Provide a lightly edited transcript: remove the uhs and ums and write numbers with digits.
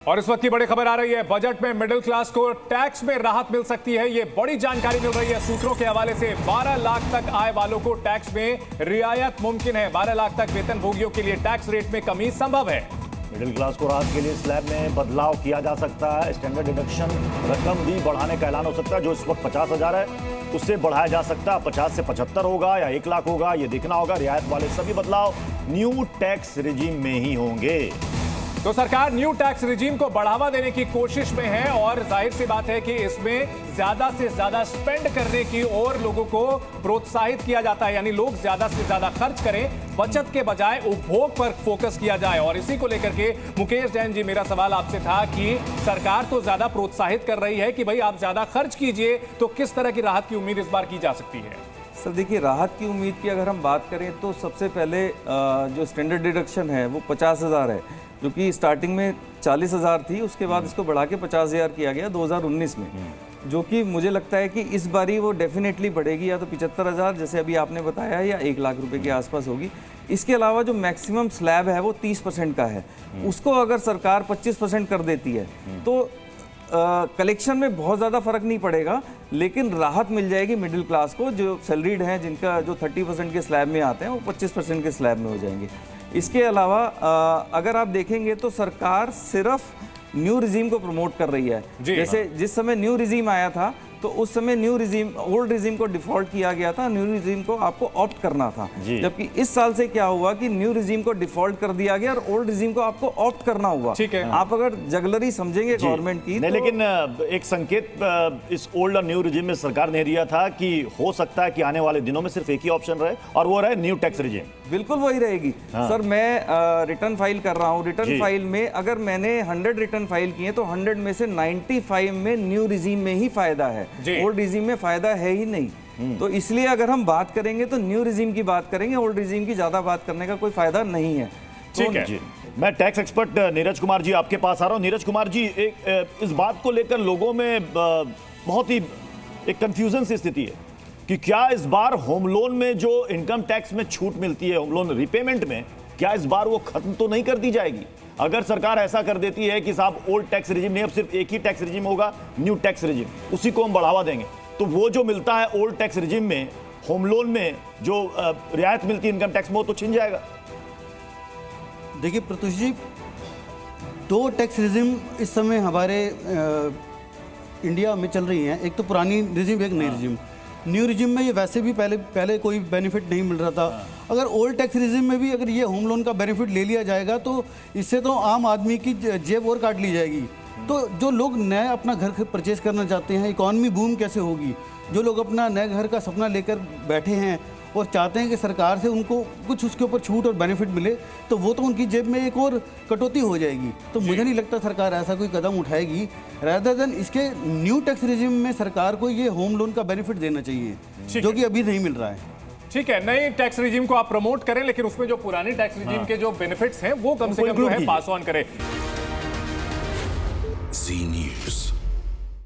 और इस वक्त की बड़ी खबर आ रही है, बजट में मिडिल क्लास को टैक्स में राहत मिल सकती है। ये बड़ी जानकारी मिल रही है सूत्रों के हवाले से। 12 लाख तक आय वालों को टैक्स में रियायत मुमकिन है। 12 लाख तक वेतनभोगियों के लिए टैक्स रेट में कमी संभव है। मिडिल क्लास को राहत के लिए स्लैब में बदलाव किया जा सकता है। स्टैंडर्ड डिडक्शन रकम भी बढ़ाने का ऐलान हो सकता है। जो इस वक्त 50,000 है उससे बढ़ाया जा सकता है। 50 से 75 होगा या 1 लाख होगा, ये देखना होगा। रियायत वाले सभी बदलाव न्यू टैक्स रिजीम में ही होंगे। तो सरकार न्यू टैक्स रिजीम को बढ़ावा देने की कोशिश में है और जाहिर सी बात है कि इसमें ज्यादा से ज्यादा स्पेंड करने की और लोगों को प्रोत्साहित किया जाता है, यानी लोग ज्यादा से ज्यादा खर्च करें, बचत के बजाय उपभोग पर फोकस किया जाए। और इसी को लेकर के मुकेश जैन जी, मेरा सवाल आपसे था कि सरकार तो ज्यादा प्रोत्साहित कर रही है कि भाई आप ज्यादा खर्च कीजिए, तो किस तरह की राहत की उम्मीद इस बार की जा सकती है? सर देखिए, राहत की उम्मीद की अगर हम बात करें तो सबसे पहले जो स्टैंडर्ड डिडक्शन है वो 50,000 है, जो कि स्टार्टिंग में 40,000 थी, उसके बाद इसको बढ़ा के 50,000 किया गया 2019 में, जो कि मुझे लगता है कि इस बारी वो डेफिनेटली बढ़ेगी, या तो 75,000 जैसे अभी आपने बताया, या 1 लाख रुपए के आसपास होगी। इसके अलावा जो मैक्सिमम स्लैब है वो 30% का है, उसको अगर सरकार 25% कर देती है तो कलेक्शन में बहुत ज़्यादा फर्क नहीं पड़ेगा, लेकिन राहत मिल जाएगी मिडिल क्लास को। जो सैलरीड हैं, जिनका जो 30% के स्लैब में आते हैं, वो 25% के स्लैब में हो जाएंगे। इसके अलावा अगर आप देखेंगे तो सरकार सिर्फ न्यू रिजीम को प्रमोट कर रही है। जैसे जिस समय न्यू रिजीम आया था तो उस समय न्यू रिजीम, ओल्ड रिजीम को डिफॉल्ट किया गया था, न्यू रिजीम को आपको ऑप्ट करना था। जबकि इस साल से क्या हुआ कि न्यू रिजीम को डिफॉल्ट कर दिया गया और ओल्ड रिजीम को आपको ऑप्ट करना हुआ। ठीक है। आप अगर जगलरी समझेंगे गवर्नमेंट की नहीं, तो... लेकिन एक संकेत इस ओल्ड और न्यू रिजीम में सरकार ने दिया था कि हो सकता है कि आने वाले दिनों में सिर्फ एक ही ऑप्शन रहे, और वो रहे न्यू टैक्स रिजीम। बिल्कुल वही रहेगी। सर मैं रिटर्न फाइल कर रहा हूँ, रिटर्न फाइल में अगर मैंने 100 रिटर्न फाइल किए तो 100 में से 95 में न्यू रिजीम में ही फायदा है, ओल्ड रिजीम में फायदा है ही नहीं। तो इसलिए अगर हम बात करेंगे तो न्यू रिजीम की बात करेंगे, ओल्ड रिजीम की ज्यादा बात करने का कोई फायदा नहीं है। ठीक है जी। मैं टैक्स एक्सपर्ट नीरज कुमार जी आपके पास आ रहा हूँ। नीरज कुमार जी, इस बात को लेकर लोगों में बहुत ही एक कंफ्यूजन सी स्थिति है कि क्या इस बार होम लोन में जो इनकम टैक्स में छूट मिलती है, होम लोन रिपेमेंट में, क्या इस बार वो खत्म तो नहीं कर दी जाएगी? अगर सरकार ऐसा कर देती है कि साहब ओल्ड टैक्स रिजीम नहीं, अब सिर्फ एक ही टैक्स रिजीम होगा, न्यू टैक्स रिजीम, उसी को हम बढ़ावा देंगे, तो वो जो मिलता है ओल्ड टैक्स रिजीम में, होम लोन में जो रियायत मिलती है इनकम टैक्स में, वो तो छिन जाएगा। देखिए प्रत्युष जी, 2 टैक्स रिजीम इस समय हमारे इंडिया में चल रही हैं। एक तो पुरानी रिजीम, एक नई रिजीम। न्यू रिजीम में ये वैसे भी पहले कोई बेनिफिट नहीं मिल रहा था। अगर ओल्ड टैक्स रिजीम में भी अगर ये होम लोन का बेनिफिट ले लिया जाएगा तो इससे तो आम आदमी की जेब और काट ली जाएगी। तो जो लोग नया अपना घर परचेज करना चाहते हैं, इकॉनमी बूम कैसे होगी? जो लोग अपना नए घर का सपना लेकर बैठे हैं और चाहते हैं कि सरकार से उनको कुछ उसके ऊपर छूट और बेनिफिट मिले, तो वो तो उनकी जेब में एक और कटौती हो जाएगी। तो मुझे नहीं लगता सरकार ऐसा कोई कदम उठाएगी। रादर देन इसके न्यू टैक्स रिजीम में सरकार को ये होम लोन का बेनिफिट देना चाहिए, जो कि अभी नहीं मिल रहा है। ठीक है, नई टैक्स रिजीम को आप प्रमोट करें, लेकिन उसमें जो पुरानी टैक्स रिजीम के जो बेनिफिट्स हैं वो कम से कम जो है पास ऑन करें।